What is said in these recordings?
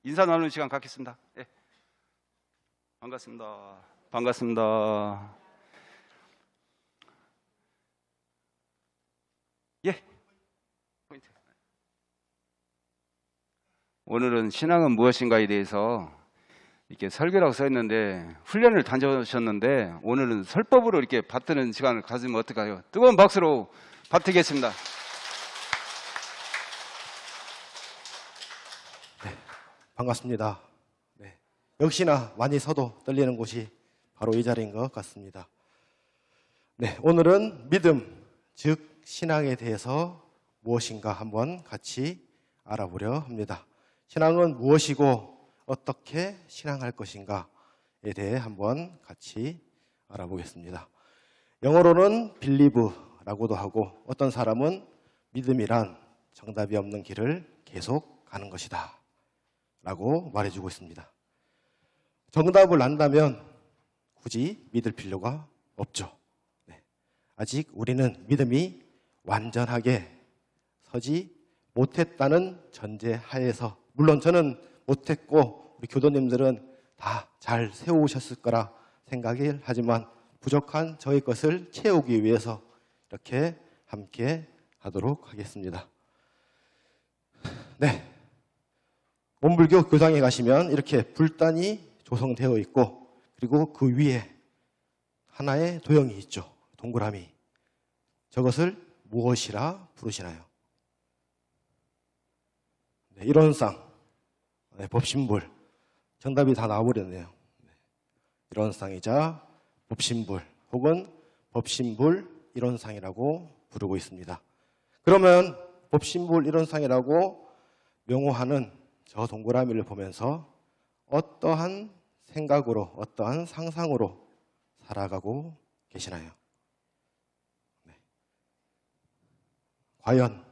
인사 나누는 시간 갖겠습니다. 예. 반갑습니다. 반갑습니다. 예. 포인트. 오늘은 신앙은 무엇인가에 대해서 이렇게 설교라고 써 있는데 훈련을 다녀오셨는데 오늘은 설법으로 이렇게 받드는 시간을 가지면 어떨까요? 뜨거운 박수로 받드겠습니다. 네, 반갑습니다. 네, 역시나 많이 서도 떨리는 곳이 바로 이 자리인 것 같습니다. 네, 오늘은 믿음, 즉 신앙에 대해서 무엇인가 한번 같이 알아보려 합니다. 신앙은 무엇이고 어떻게 신앙할 것인가에 대해 한번 같이 알아보겠습니다. 영어로는 believe라고도 하고 어떤 사람은 믿음이란 정답이 없는 길을 계속 가는 것이다 라고 말해주고 있습니다. 정답을 안다면 굳이 믿을 필요가 없죠. 네. 아직 우리는 믿음이 완전하게 서지 못했다는 전제 하에서, 물론 저는 못했고 우리 교도님들은 다 잘 세우셨을 거라 생각을 하지만 부족한 저의 것을 채우기 위해서 이렇게 함께 하도록 하겠습니다. 네, 원불교 교당에 가시면 이렇게 불단이 조성되어 있고 그리고 그 위에 하나의 도형이 있죠. 동그라미. 저것을 무엇이라 부르시나요? 네, 이론상, 네, 법신불. 정답이 다 나와버렸네요. 네, 이론상이자 법신불 혹은 법신불 이론상이라고 부르고 있습니다. 그러면 법신불 이론상이라고 명호하는 저 동그라미를 보면서 어떠한 생각으로, 어떠한 상상으로 살아가고 계시나요? 네. 과연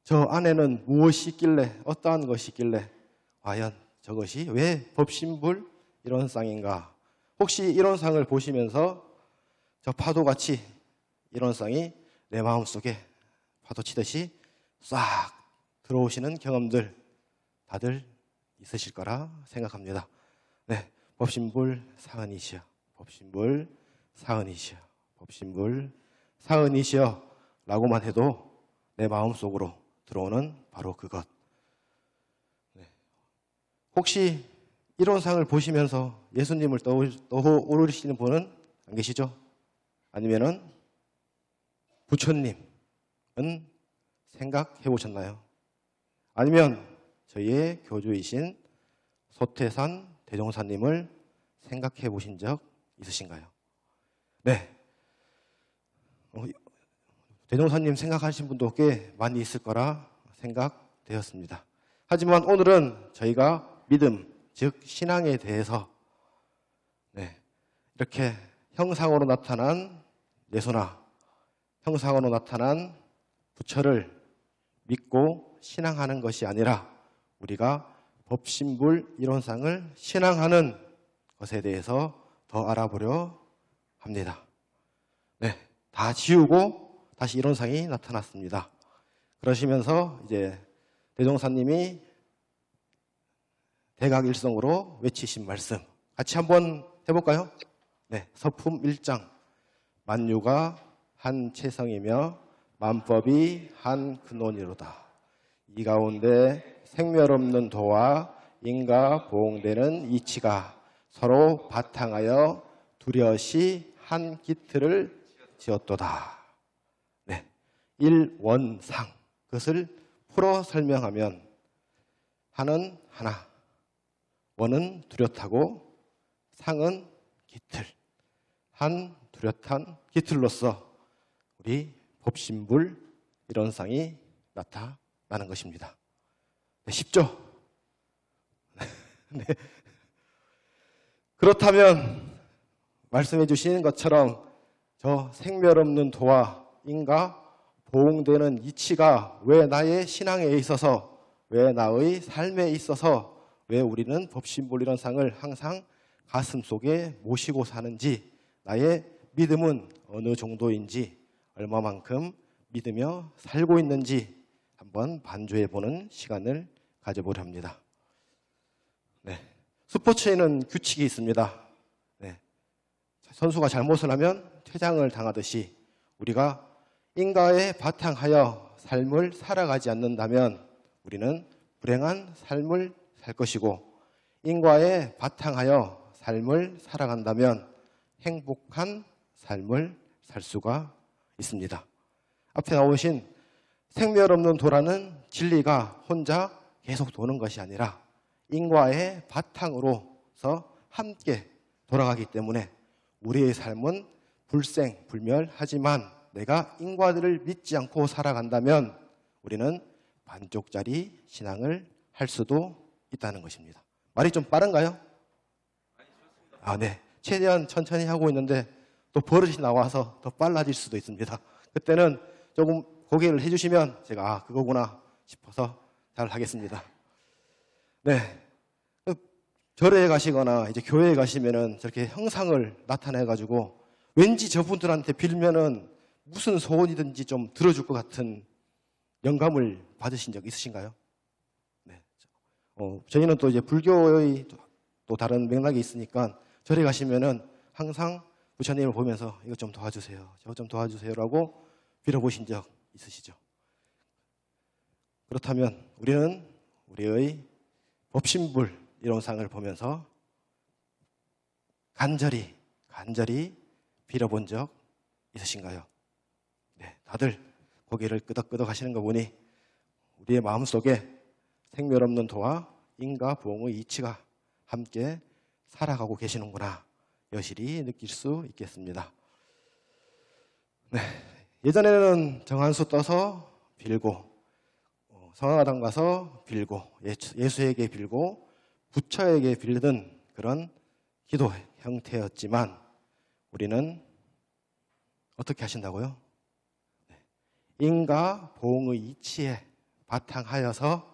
저 안에는 무엇이 있길래, 어떠한 것이 있길래 과연 저것이 왜 법신불 이론상인가? 혹시 이론상을 보시면서 저 파도같이 이론상이 내 마음속에 파도 치듯이 싹 들어오시는 경험들 다들 있으실 거라 생각합니다. 네, 법신불 사은이시여, 법신불 사은이시여, 법신불 사은이시여 라고만 해도 내 마음속으로 들어오는 바로 그것. 네. 혹시 이론상을 보시면서 예수님을 떠오르시는 분은 안 계시죠? 아니면은 부처님은 생각해 보셨나요? 아니면 저희의 교주이신 소태산 대종사님을 생각해 보신 적 있으신가요? 네. 대종사님 생각하신 분도 꽤 많이 있을 거라 생각되었습니다. 하지만 오늘은 저희가 믿음, 즉 신앙에 대해서 이렇게 형상으로 나타난 예수나 형상으로 나타난 부처를 믿고 신앙하는 것이 아니라 우리가 법신불 이론상을 신앙하는 것에 대해서 더 알아보려 합니다. 네, 다 지우고 다시 이론상이 나타났습니다. 그러시면서 이제 대종사님이 대각일성으로 외치신 말씀 같이 한번 해볼까요? 네, 서품 1장. 만유가 한 체성이며 만법이 한 근원이로다. 이 가운데 생멸없는 도와 인과 보응되는 이치가 서로 바탕하여 두려시 한 기틀을 지었도다. 네, 일원상. 그것을 풀어 설명하면 한은 하나, 원은 뚜렷하고 상은 기틀. 한 뚜렷한 기틀로서 우리 법신불 이론상이 나타나는 것입니다. 네, 쉽죠? 네. 그렇다면 말씀해 주신 것처럼 저 생멸 없는 도와 인과 보응되는 이치가 왜 나의 신앙에 있어서, 왜 나의 삶에 있어서, 왜 우리는 법신불 이론상을 항상 가슴속에 모시고 사는지, 나의 믿음은 어느 정도인지, 얼마만큼 믿으며 살고 있는지 한번 반주해 보는 시간을 가져보려 합니다. 스포츠에는 규칙이 있습니다. 네. 선수가 잘못을 하면 퇴장을 당하듯이 우리가 인가에 바탕하여 삶을 살아가지 않는다면 우리는 불행한 삶을 살 것이고, 인과에 바탕하여 삶을 살아간다면 행복한 삶을 살 수가 있습니다. 앞에 나오신 생멸 없는 도라는 진리가 혼자 계속 도는 것이 아니라 인과의 바탕으로서 함께 돌아가기 때문에 우리의 삶은 불생불멸하지만 내가 인과들을 믿지 않고 살아간다면 우리는 반쪽짜리 신앙을 할 수도 있다는 것입니다. 말이 좀 빠른가요? 네. 최대한 천천히 하고 있는데 또 버릇이 나와서 더 빨라질 수도 있습니다. 그때는 조금 고개를 해주시면 제가 그거구나 싶어서 잘 하겠습니다. 네. 절에 가시거나 이제 교회에 가시면은 저렇게 형상을 나타내가지고 왠지 저분들한테 빌면은 무슨 소원이든지 좀 들어줄 것 같은 영감을 받으신 적 있으신가요? 네. 저희는 또 이제 불교의 또 다른 맥락이 있으니까 절에 가시면은 항상 부처님을 보면서 이것 좀 도와주세요, 저것 좀 도와주세요라고 빌어보신 적 있으시죠? 그렇다면 우리는 우리의 법신불 이론상을 보면서 간절히 빌어본 적 있으신가요? 네, 다들 고개를 끄덕끄덕 하시는 거 보니 우리의 마음속에 생멸 없는 도와 인과 보응의 이치가 함께 살아가고 계시는구나 여실히 느낄 수 있겠습니다. 네, 예전에는 정한수 떠서 빌고 성화당 가서 빌고 예수에게 빌고 부처에게 빌던 그런 기도 형태였지만 우리는 어떻게 하신다고요? 인과 보응의 이치에 바탕하여서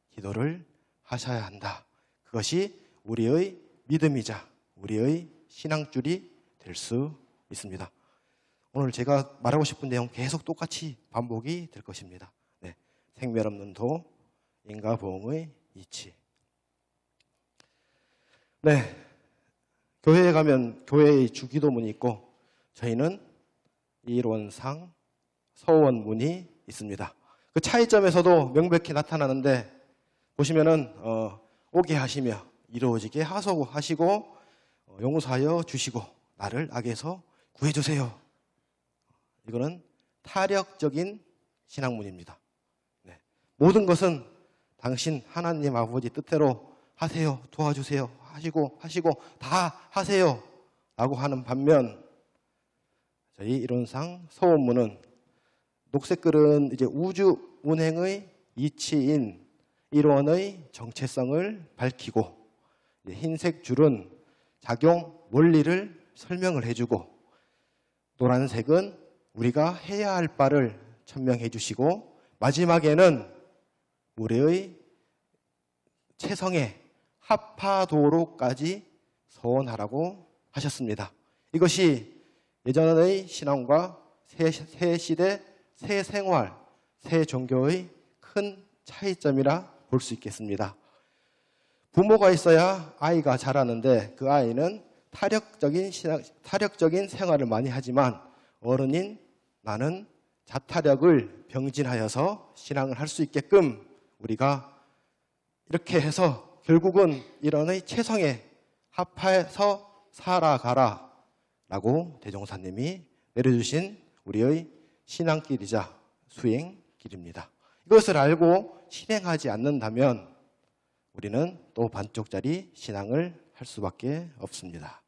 기도를 하셔야 한다. 그것이 우리의 믿음이자 우리의 신앙줄이 될 수 있습니다. 오늘 제가 말하고 싶은 내용 계속 똑같이 반복이 될 것입니다. 네, 생멸 없는 도, 인과 보응의 이치. 네, 교회에 가면 교회의 주기도문이 있고 저희는 이론상 서원문이 있습니다. 그 차이점에서도 명백히 나타나는데 보시면은 오게 하시며 이루어지게 하소하시고 용서하여 주시고 나를 악에서 구해주세요. 이거는 타력적인 신앙문입니다. 네. 모든 것은 당신 하나님 아버지 뜻대로 하세요, 도와주세요, 하시고 다 하세요 라고 하는 반면 저희 이론상 서원문은 녹색글은 이제 우주 운행의 이치인 일원의 정체성을 밝히고 흰색 줄은 작용 원리를 설명을 해주고 노란색은 우리가 해야 할 바를 천명해 주시고 마지막에는 우리의 체성에 합하도록까지 서원하라고 하셨습니다. 이것이 예전의 신앙과 새 시대, 새 생활, 새 종교의 큰 차이점이라 볼 수 있겠습니다. 부모가 있어야 아이가 자라는데 그 아이는 타력적인 생활을 많이 하지만 어른인 나는 자타력을 병진하여서 신앙을 할 수 있게끔 우리가 이렇게 해서 결국은 이런의 체성에 합해서 살아가라 라고 대종사님이 내려주신 우리의 신앙길이자 수행길입니다. 이것을 알고 실행하지 않는다면 우리는 또 반쪽짜리 신앙을 할 수밖에 없습니다.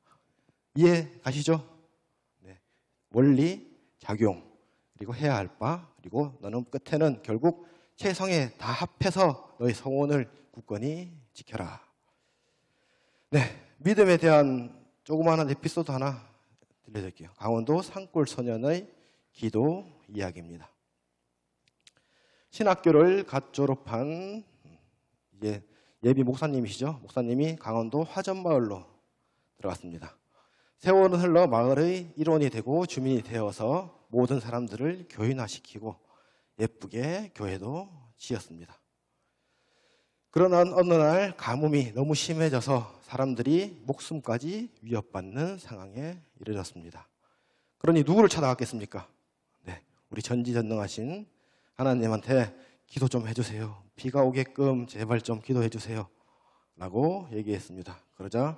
이해 가시죠? 네. 원리, 작용, 그리고 해야 할 바, 그리고 너는 끝에는 결국 체성에 다 합해서 너의 성원을 굳건히 지켜라. 네, 믿음에 대한 조그마한 에피소드 하나 들려드릴게요. 강원도 산골 소년의 기도 이야기입니다. 신학교를 갓 졸업한 예비 목사님이시죠. 목사님이 강원도 화전마을로 들어갔습니다. 세월은 흘러 마을의 일원이 되고 주민이 되어서 모든 사람들을 교인화시키고 예쁘게 교회도 지었습니다. 그러나 어느 날 가뭄이 너무 심해져서 사람들이 목숨까지 위협받는 상황에 이르렀습니다. 그러니 누구를 찾아갔겠습니까? 네, 우리 전지전능하신 하나님한테 기도 좀 해주세요. 비가 오게끔 제발 좀 기도해 주세요. 라고 얘기했습니다. 그러자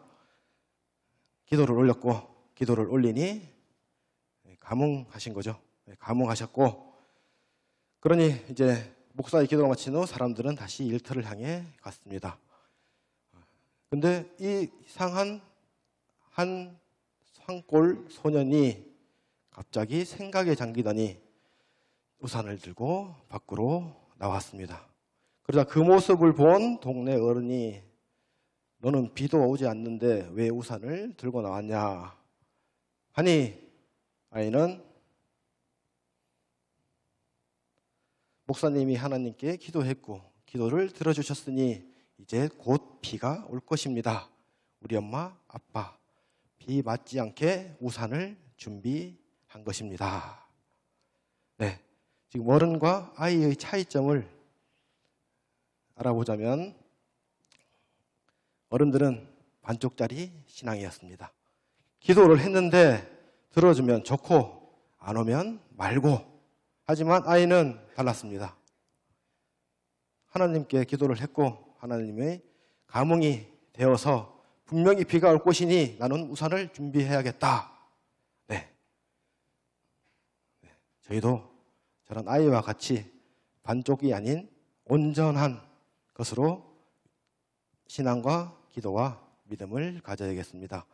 기도를 올렸고, 기도를 올리니 감흥하신 거죠. 감흥하셨고, 그러니 이제 목사의 기도가 마친 후 사람들은 다시 일터를 향해 갔습니다. 근데 이 이상한 한 산골 소년이 갑자기 생각에 잠기더니 우산을 들고 밖으로 나왔습니다. 그러자 그 모습을 본 동네 어른이 너는 비도 오지 않는데 왜 우산을 들고 나왔냐 하니 아이는 목사님이 하나님께 기도했고 기도를 들어주셨으니 이제 곧 비가 올 것입니다. 우리 엄마, 아빠 비 맞지 않게 우산을 준비한 것입니다. 네, 지금 어른과 아이의 차이점을 알아보자면 어른들은 반쪽짜리 신앙이었습니다. 기도를 했는데 들어주면 좋고 안 오면 말고. 하지만 아이는 달랐습니다. 하나님께 기도를 했고 하나님의 감흥이 되어서 분명히 비가 올 것이니 나는 우산을 준비해야겠다. 네. 저희도 저런 아이와 같이 반쪽이 아닌 온전한 것으로 신앙과 기도와 믿음을 가져야겠습니다.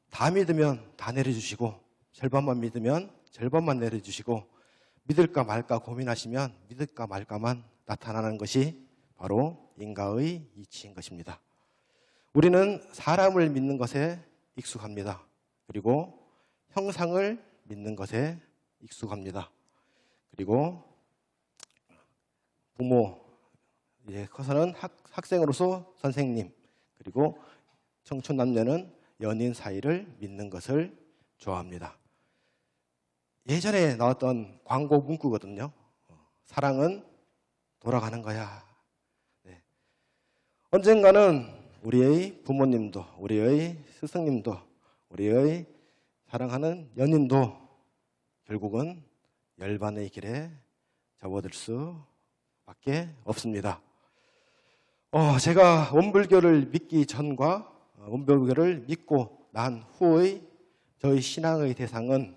다 믿으면 다 내려주시고 절반만 믿으면 절반만 내려주시고 믿을까 말까 고민하시면 믿을까 말까만 나타나는 것이 바로 인가의 이치인 것입니다. 우리는 사람을 믿는 것에 익숙합니다. 그리고 형상을 믿는 것에 익숙합니다. 그리고 부모, 이제 커서는 학생으로서 선생님, 그리고 청춘 남녀는 연인 사이를 믿는 것을 좋아합니다. 예전에 나왔던 광고 문구거든요. 사랑은 돌아가는 거야. 네. 언젠가는 우리의 부모님도, 우리의 스승님도, 우리의 사랑하는 연인도 결국은 열반의 길에 접어들 수밖에 없습니다. 제가 원불교를 믿기 전과 원불교를 믿고 난 후의 저희 신앙의 대상은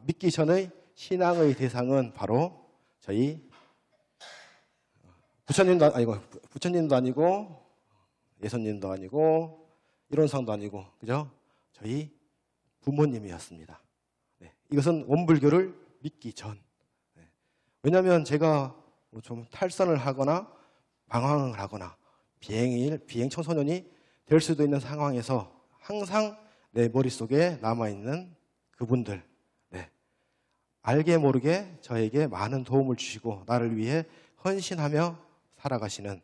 믿기 전의 신앙의 대상은 바로 저희 부처님도 아니고 예수님도 아니고 일원상도 아니고 그죠? 저희 부모님이었습니다. 네, 이것은 원불교를 믿기 전. 네, 왜냐하면 제가 좀 탈선을 하거나 방황을 하거나 비행 청소년이 될 수도 있는 상황에서 항상 내 머릿속에 남아있는 그분들, 네, 알게 모르게 저에게 많은 도움을 주시고 나를 위해 헌신하며 살아가시는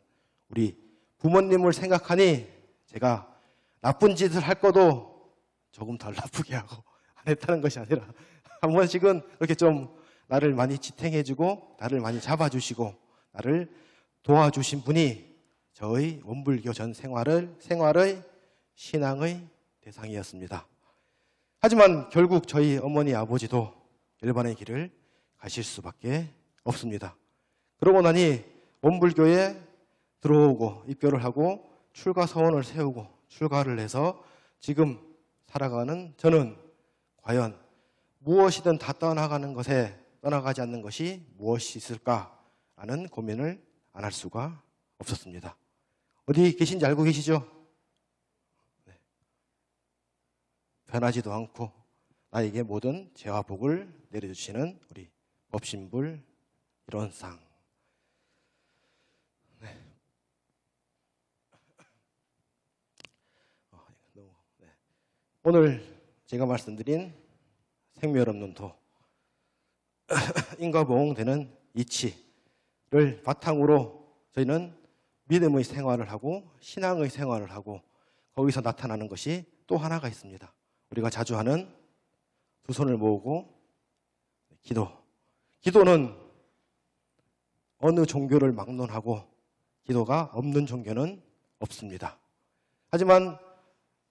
우리 부모님을 생각하니 제가 나쁜 짓을 할 거도 조금 덜 나쁘게 하고 안 했다는 것이 아니라 한 번씩은 이렇게 좀 나를 많이 지탱해주고 나를 많이 잡아주시고 나를 도와주신 분이 저의 원불교 전 생활의 신앙의 대상이었습니다. 하지만 결국 저희 어머니 아버지도 일반의 길을 가실 수밖에 없습니다. 그러고 나니 원불교에 들어오고 입교를 하고 출가 서원을 세우고 출가를 해서 지금 살아가는 저는 과연 무엇이든 다 떠나가는 것에 떠나가지 않는 것이 무엇이 있을까 하는 고민을 안 할 수가 없었습니다. 어디 계신지 알고 계시죠? 네. 변하지도 않고 나에게 모든 죄와 복을 내려주시는 우리 법신불 일원상. 네. 오늘 제가 말씀드린 생멸 없는 도, 인과보응되는 이치를 바탕으로 저희는 믿음의 생활을 하고 신앙의 생활을 하고 거기서 나타나는 것이 또 하나가 있습니다. 우리가 자주 하는 두 손을 모으고 기도. 기도는 어느 종교를 막론하고 기도가 없는 종교는 없습니다. 하지만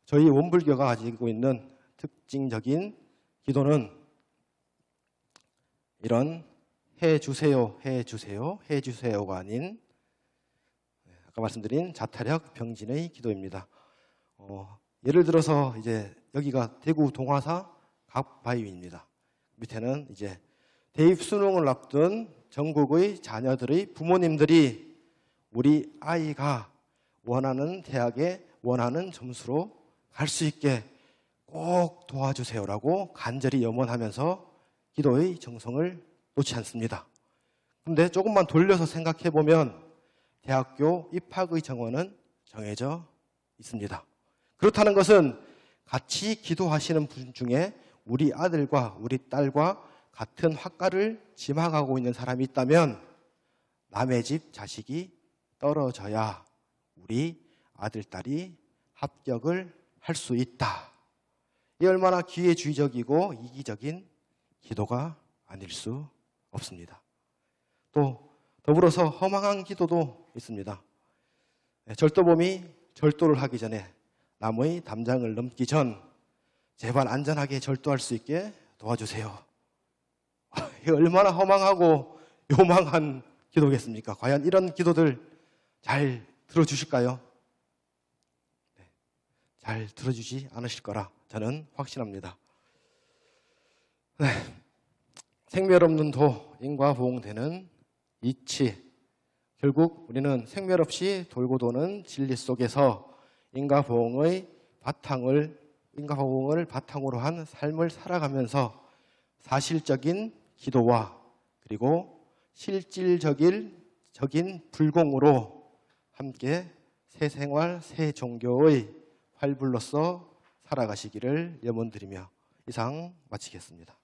저희 원불교가 가지고 있는 특징적인 기도는 이런 해주세요, 해주세요, 해주세요가 아닌 아까 말씀드린 자타력 병진의 기도입니다. 예를 들어서 이제 여기가 대구 동화사 각바위입니다. 밑에는 이제 대입 수능을 앞둔 전국의 자녀들의 부모님들이 우리 아이가 원하는 대학에 원하는 점수로 갈 수 있게 꼭 도와주세요라고 간절히 염원하면서 기도의 정성을 놓지 않습니다. 그런데 조금만 돌려서 생각해 보면 대학교 입학의 정원은 정해져 있습니다. 그렇다는 것은 같이 기도하시는 분 중에 우리 아들과 우리 딸과 같은 학과를 지망하고 있는 사람이 있다면 남의 집 자식이 떨어져야 우리 아들, 딸이 합격을 할 수 있다. 이 얼마나 기회주의적이고 이기적인 기도가 아닐 수 없습니다. 또 더불어서 허망한 기도도 있습니다. 절도범이 절도를 하기 전에 남의 담장을 넘기 전 제발 안전하게 절도할 수 있게 도와주세요. 이게 얼마나 허망하고 요망한 기도겠습니까? 과연 이런 기도들 잘 들어주실까요? 잘 들어주지 않으실 거라 저는 확신합니다. 생멸 없는 도, 인과 보응되는 이치. 결국 우리는 생멸 없이 돌고 도는 진리 속에서 인과 보응을 바탕으로 한 삶을 살아가면서 사실적인 기도와 그리고 실질적인 불공으로 함께 새 생활, 새 종교의 활불로서 살아가시기를 염원드리며 이상 마치겠습니다.